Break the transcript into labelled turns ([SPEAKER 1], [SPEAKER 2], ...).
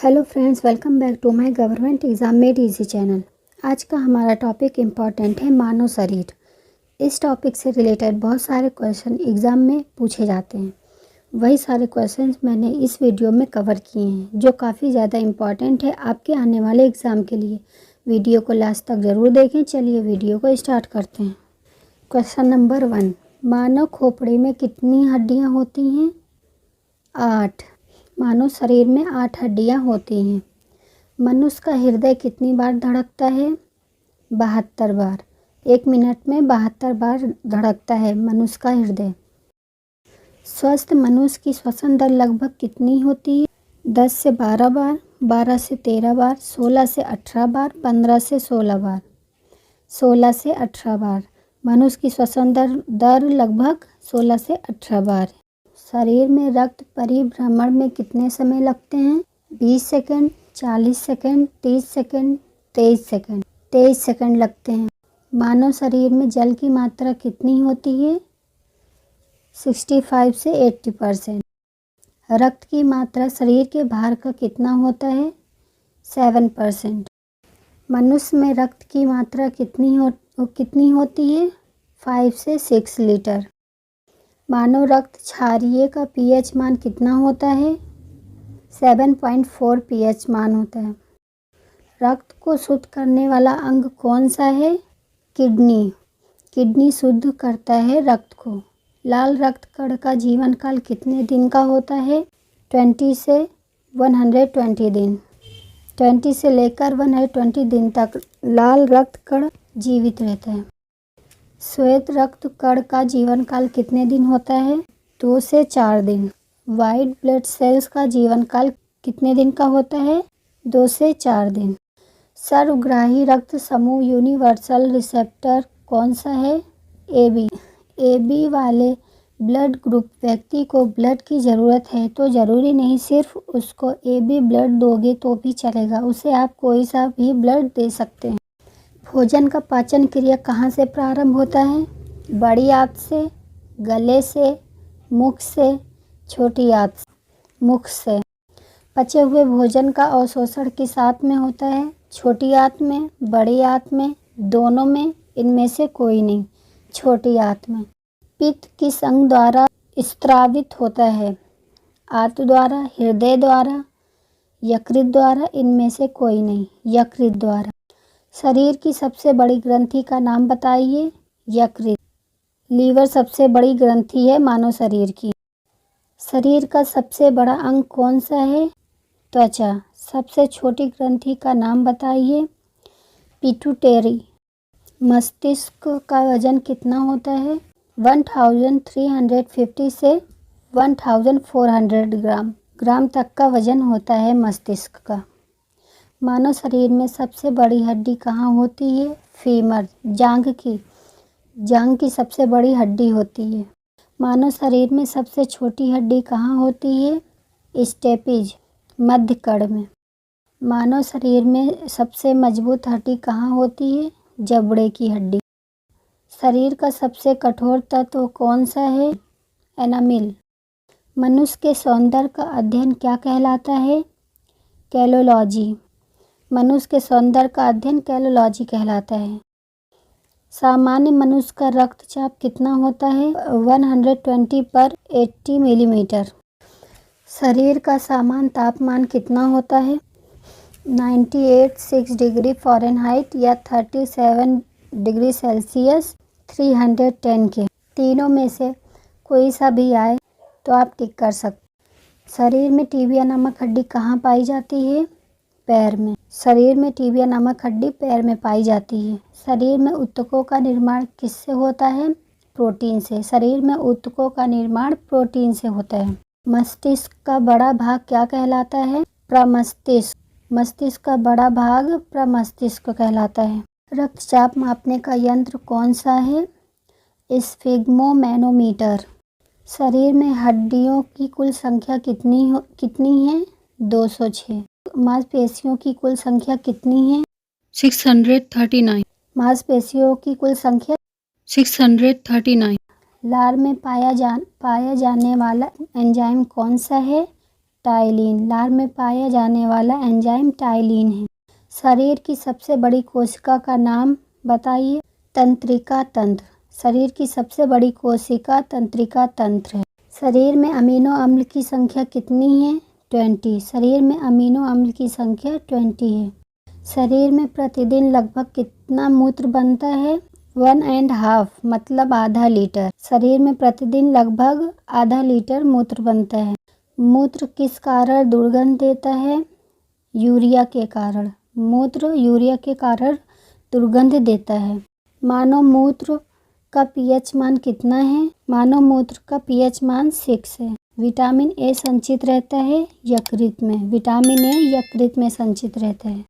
[SPEAKER 1] Hello friends, welcome back to my government exam made easy channel. आज का हमारा topic important है मानव शरीर। इस टॉपिक से रिलेटेड बहुत सारे क्वेश्चन एग्ज़ाम में पूछे जाते हैं। वही सारे क्वेश्चंस मैंने इस वीडियो में कवर किए हैं जो काफ़ी ज़्यादा इम्पॉर्टेंट है आपके आने वाले एग्ज़ाम के लिए। वीडियो को लास्ट तक ज़रूर देखें। चलिए वीडियो को स्टार्ट करते हैं। क्वेश्चन नंबर 1, मानव खोपड़ी में कितनी हड्डियाँ होती हैं? 8। मानव शरीर में 8 हड्डियाँ होती हैं। मनुष्य का हृदय कितनी बार धड़कता है? 72 बार। 1 मिनट में 72 बार धड़कता है मनुष्य का हृदय। स्वस्थ मनुष्य की श्वसन दर लगभग कितनी होती है? 10 से 12 बार, 12 से 13 बार, 16 से 18 बार, 15 से 16 बार। 16 से 18 बार। मनुष्य की श्वसन दर लगभग 16 से 18 बार। शरीर में रक्त परिभ्रमण में कितने समय लगते हैं? 20 second, 40 second, 30 second, 23 second. 23 second लगते हैं। मानव शरीर में जल की मात्रा कितनी होती है? 65 से 80%। रक्त की मात्रा शरीर के भार का कितना होता है? 7%। मनुष्य में रक्त की मात्रा कितनी होती है? 5 से 6 लीटर। मानव रक्त क्षारीय का pH मान कितना होता है? 7.4 pH मान होता है। रक्त को शुद्ध करने वाला अंग कौन सा है? किडनी। किडनी शुद्ध करता है रक्त को। लाल रक्त कण का जीवन काल कितने दिन का होता है? 20 से 120 दिन। 20 से लेकर 120 दिन तक लाल रक्त कण जीवित रहता है। श्वेत रक्त कण का जीवन काल कितने दिन होता है? 2 से 4 दिन। वाइट ब्लड सेल्स का जीवन काल कितने दिन का होता है? 2 से 4 दिन। सर्वग्राही रक्त समूह यूनिवर्सल रिसेप्टर कौन सा है? AB। AB वाले ब्लड ग्रुप व्यक्ति को ब्लड की ज़रूरत है तो ज़रूरी नहीं सिर्फ उसको AB ब्लड दोगे तो भी चलेगा, उसे आप कोई सा भी ब्लड दे सकते हैं। भोजन का पाचन क्रिया कहाँ से प्रारंभ होता है? बड़ी आंत से, गले से, मुख से, छोटी आंत से। मुख से। पचे हुए भोजन का अवशोषण किस आंत में होता है? छोटी आंत में, बड़ी आंत में, दोनों में, इनमें से कोई नहीं, छोटी आंत में। पित्त किस अंग द्वारा स्त्रावित होता है? आंत द्वारा, हृदय द्वारा, यकृत द्वारा, इनमें से कोई नहीं, यकृत द्वारा। शरीर की सबसे बड़ी ग्रंथि का नाम बताइए। यकृत। लीवर सबसे बड़ी ग्रंथि है मानव शरीर की। शरीर का सबसे बड़ा अंग कौन सा है? त्वचा। सबसे छोटी ग्रंथि का नाम बताइए। पिट्यूटरी। मस्तिष्क का वजन कितना होता है? 1350 से 1400 ग्राम तक का वजन होता है मस्तिष्क का। मानव शरीर में सबसे बड़ी हड्डी कहाँ होती है? फीमर। जांघ की सबसे बड़ी हड्डी होती है। मानव शरीर में सबसे छोटी हड्डी कहाँ होती है? स्टेपिज, मध्य कड़ में। मानव शरीर में सबसे मजबूत हड्डी कहाँ होती है? जबड़े की हड्डी। शरीर का सबसे कठोर तत्व कौन सा है? एनामिल। मनुष्य के सौंदर्य का अध्ययन क्या कहलाता है? कैलोलॉजी। मनुष्य के सौंदर्य का अध्ययन कैलोलॉजी कहलाता है। सामान्य मनुष्य का रक्तचाप कितना होता है? 120/80 मिलीमीटर। शरीर का सामान्य तापमान कितना होता है? 98.6 डिग्री फ़ारेनहाइट या 37 डिग्री सेल्सियस 310 के। तीनों में से कोई सा भी आए तो आप टिक कर सकते। शरीर में टिबिया नामक हड्डी कहाँ पाई जाती है? पैर में। शरीर में टिबिया नामक हड्डी पैर में पाई जाती है। शरीर में ऊतकों का निर्माण किससे होता है? प्रोटीन से। शरीर में ऊतकों का निर्माण प्रोटीन से होता है। मस्तिष्क का बड़ा भाग क्या कहलाता है? प्रमस्तिष्क। मस्तिष्क का बड़ा भाग प्रमस्तिष्क कहलाता है। रक्तचाप मापने का यंत्र कौन सा है? स्फिग्मोमैनोमीटर। शरीर में हड्डियों की कुल संख्या कितनी है? 206। मांसपेशियों की कुल संख्या कितनी है?
[SPEAKER 2] 639।
[SPEAKER 1] मांसपेशियों की कुल संख्या
[SPEAKER 2] 639।
[SPEAKER 1] लार में पाया जाने वाला एंजाइम कौन सा है? टाइलिन। लार में पाया जाने वाला एंजाइम टाइलिन है। शरीर की सबसे बड़ी कोशिका का नाम बताइए। तंत्रिका तंत्र। शरीर की सबसे बड़ी कोशिका तंत्रिका तंत्र है। शरीर में अमीनो अम्ल की संख्या कितनी है? 20। शरीर में अमीनो अम्ल की संख्या 20 है। शरीर में प्रतिदिन लगभग कितना मूत्र बनता है? 1.5 मतलब आधा लीटर। शरीर में प्रतिदिन लगभग आधा लीटर मूत्र बनता है। मूत्र किस कारण दुर्गंध देता है? यूरिया के कारण। मूत्र यूरिया के कारण दुर्गंध देता है। मानव मूत्र का पीएच मान कितना है? मानव मूत्र का पीएच मान 6 है। विटामिन ए संचित रहता है यकृत में। विटामिन ए यकृत में संचित रहता है।